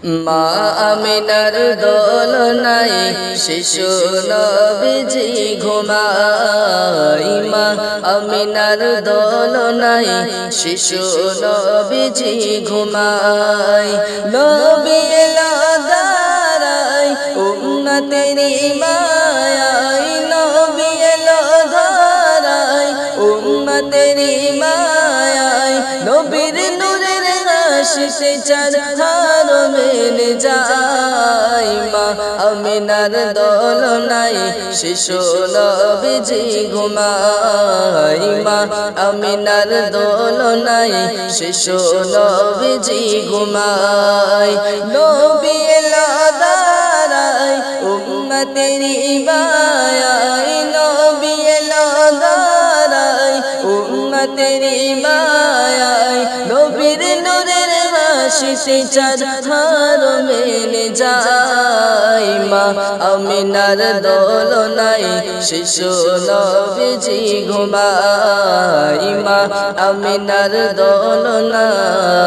মা আমিনার দোলনায় শিশু নবীজি ঘুমায় মা আমিনার দোলনায় শিশু নবীজি ঘুমায় নবী এলো দাঁড়ায় উম্মতেরি মায়ায় নবী এলো দাঁড়ায় উম্মতেরি মায়ায় নবীর নূরের আশিসে চাঁদ হারো মেলে যায় মা আমিনার দোলনায় শিশু নবীজি ঘুমায় মা আমিনার দোলনায় শিশু নবীজি ঘুমায় নবী এলো দাঁড়ায় উম্মতেরি মায়ায় নবী এলো দাঁড়ায় উম্মতেরি মায়ায় নবীর নূরের আশিসে চাঁদ হারো মেলে যায় মা আমিনার দোলনায় শিশু নবীজি ঘুমায় মা আমিনার দোলনায়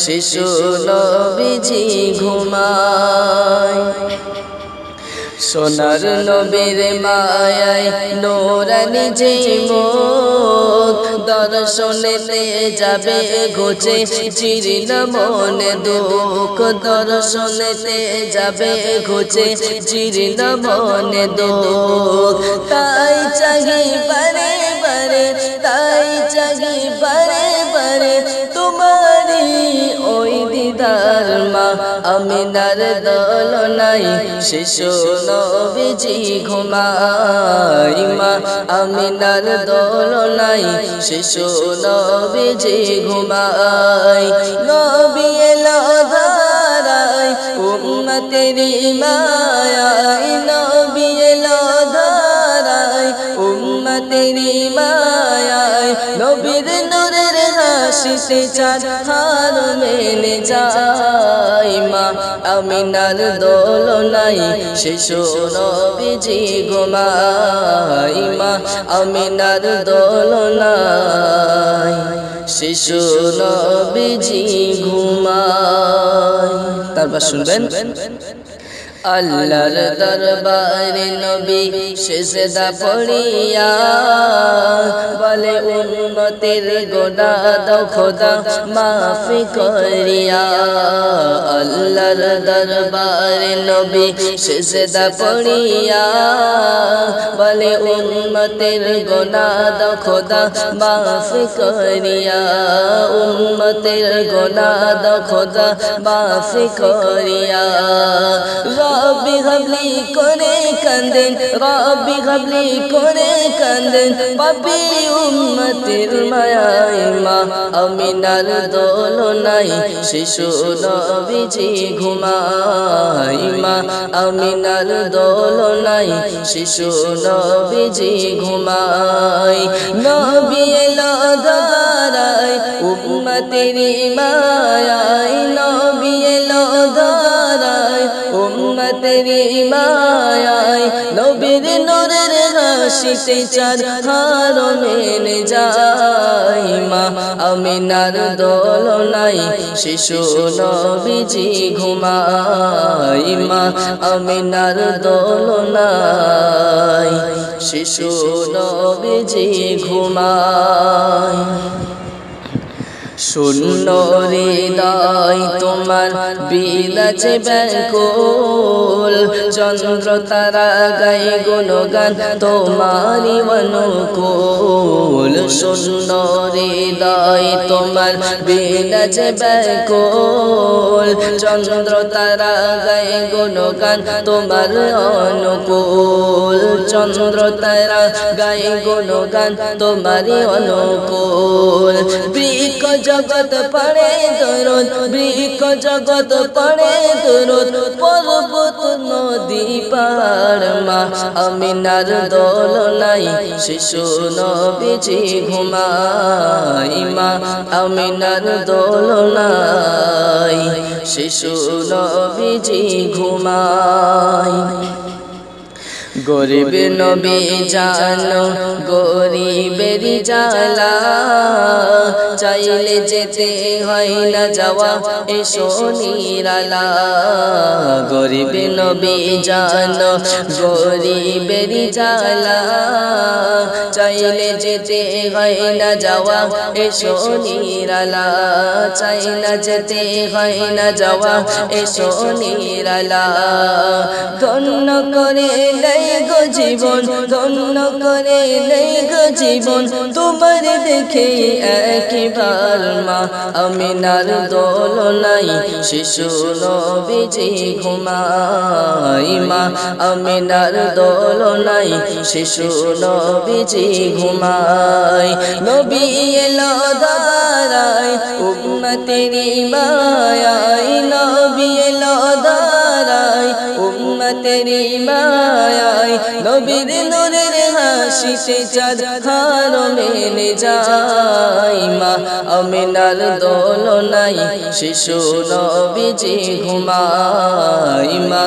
শিশু নবীজি ঘুমায় সোনার নবীর মায়ায় নূরানি যে মুখ দর্শনেতে যাবে ঘুচে চিরিল মনে দুঃখ দর্শনেতে যাবে ঘুচে চিরিল মনে দুঃখ তাই চাহি বারে বারে তাই চাহি বারে বারে তোমারি ওই দিদার মা আমিনার দোলনায় শিশু নবীজি ঘুমায় মা আমিনার দোলনায় শিশু নবীজি ঘুমায় নবী এলো দাঁড়ায় উম্মতেরি মায়ায় নবী এলো দাঁড়ায় উম্মতেরি মায়ায় নবীর নূরের আশিসে চাঁদ হারো মেলে যায় মা আমিনার দোলনায় শিশু নবীজি ঘুমায় মা আমিনার দোলনায় শিশু নবীজি ঘুমায় তারপর শুনবেন আল্লাহর দরবারে নবী সিজদা পড়িয়া বলে উম্মতের গুনাহ দাও খোদা মাফি করিয়া আল্লাহর দরবারে নবী সিজদা পড়িয়া বলে উম্মতের গুনাহ দাও খোদা মাফি করিয়া উম্মতের গুনাহ দাও খোদা মাফি করিয়া রব্বি হাবলি করে কান্দেন রব্বি হাবলি করে কান্দেন পাপী উম্মতের মায়ায় মা আমিনার দোলনায় শিশু নবীজি ঘুমায় মা আমিনার দোলনায় শিশু নবীজি ঘুমায় নবী এলো দাঁড়ায় উম্মতেরি মায়ায় নবী এলো দাঁড়ায় উম্মতেরি মায়ায় নবীর নূরের আশিসে চাঁদ হারো মেলে যায় মা আমিনার দোলনায় শিশু নবীজি ঘুমায় মা আমিনার দোলনায় শিশু নবীজি ঘুমায় শূন্য হৃদয় তোমার বিলাজে ব্যাকুল চন্দ্র তারা গায়ে গুণগান তোমারি অনুকূল শূন্য হৃদয় তোমার বিলাজে ব্যাকুল চন্দ্র তারা গায়ে গুণগান তোমার অনুকূল চন্দ্র তারা গায়ে গুণগান তোমারি অনুকূল বৃক্ষ জগৎ পড়ে দরুদ বৃক্ষ জগৎ পড়ে দরুদ পর্বত নদী পার মা আমিনার দোলনায় শিশু নবীজি ঘুমায় মা আমিনার দোলনায় শিশু নবীজি ঘুমায় গরিব নবী জানো গরিবের জ্বালা চাইলে যেতে হয় না যাওয়া এসো নিরালা গরিব নবী জানো গরিবের জ্বালা চাইলে যেতে হয় না যাওয়া এসো নিরালা চাই না যেতে হয় না যাওয়া এসো নিরালা ধন্য করে নেই গো জীবন ধন্য করে নেই গো জীবন তোমার দেখে একবার মা আমিনার দোলনায় শিশু নবীজি ঘুমায় মা আমিনার দোলনায় শিশু নবীজি ঘুমায় নবী এলো দাঁড়ায় উম্মতেরি মায়ায় নবী এলো দাঁড়ায় উম্মতেরি মায়ায় নবীর নূরের হাসিতে চাঁদ হার মেলে যায় মা আমিনার দোলনায় শিশু নবীজি ঘুমায় মা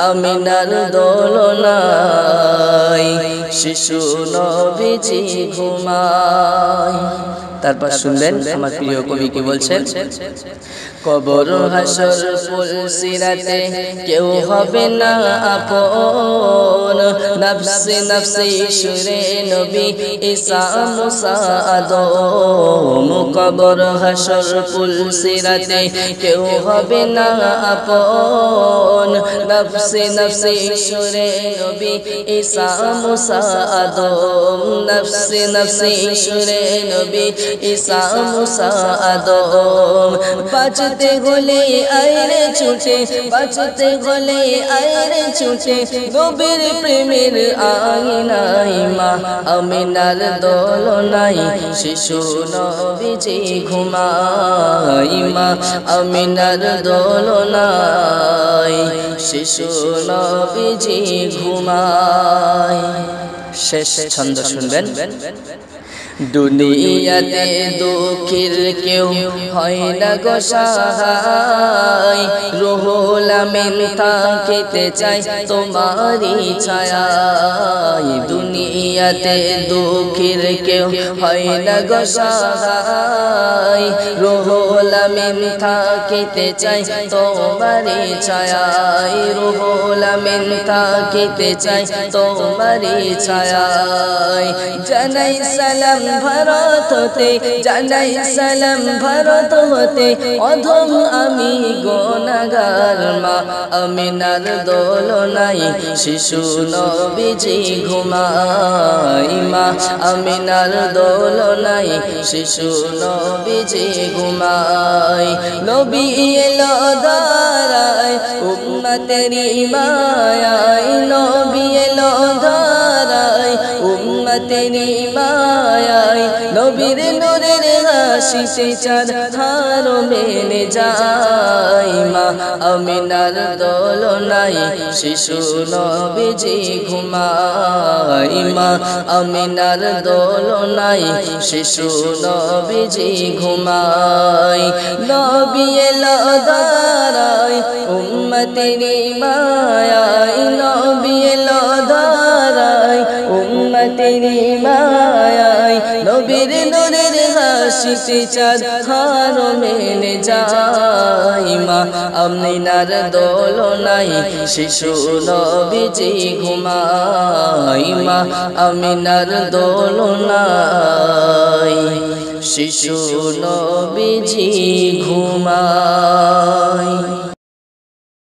আমিনার দোলনায় শিশু নবীজি ঘুমায় তারপর শুনলেন আমার প্রিয় কবি কি বলছেন কবর হাসর পুলসিরাতে কেউ হবে না আপন নফসে নফসে সুরে নবী ঈসা মুসা আদম কবর হাসর পুলসিরাতে কেউ হবে না আপন নফসে নফসে সুরে নবী ঈসা মুসা আদম নফসে নফসে সুরে নবী ঈসা মুসা আদম বাঁচতে হলে আইরে ছুটে বাঁচতে হলে আইরে ছুটে নবীর প্রেমের আয়নায় মা আমিনার দোলনায় শিশু নবীজি ঘুমায় মা আমিনার দোলনায় শিশু নবীজি ঘুমায় শেষ ছন্দ শুনবেন দুনিয়াতে দুঃখের কেউ হয় না গো সহায় রুহুল আমিন থাকিতে চাই তোমারই ছায়ায় দুনিয়াতে দুঃখের কেউ হয় না গো সহায় রুহুল আমিন থাকিতে চাই তোমারই ছায়ায় রুহুল আমিন থাকিতে চাই তোমারই ছায়ায় জানাই সালাম ভারত হতে জানাই সালাম ভারত হতে অধম আমি গুনাহগার মা আমিনার দোলনায় শিশু নবীজি ঘুমায় মা আমিনার দোলনায় শিশু নবীজি ঘুমায় নবী এলো দাঁড়ায় উম্মতেরি মায়ায় নবী এলো দাঁড়ায় উম্মতেরি মায়ায় নবীর নূরের হাসিতে চাঁদ হার মেলে যায় মা আমিনার দোলনায় শিশু নবীজি ঘুমায় মা আমিনার দোলনায় শিশু নবীজি ঘুমায় নবী এলো দাঁড়ায় উম্মতেরি মায়ায় নবী এলো দাঁড়ায় উম্মতেরি মায়ায় নবীর নূরের হাসিতে চাঁদ হার মেলে যায় মা আমিনার দোলনায় শিশু নবীজি ঘুমায় মা আমিনার দোলনায় শিশু নবীজি ঘুমায়।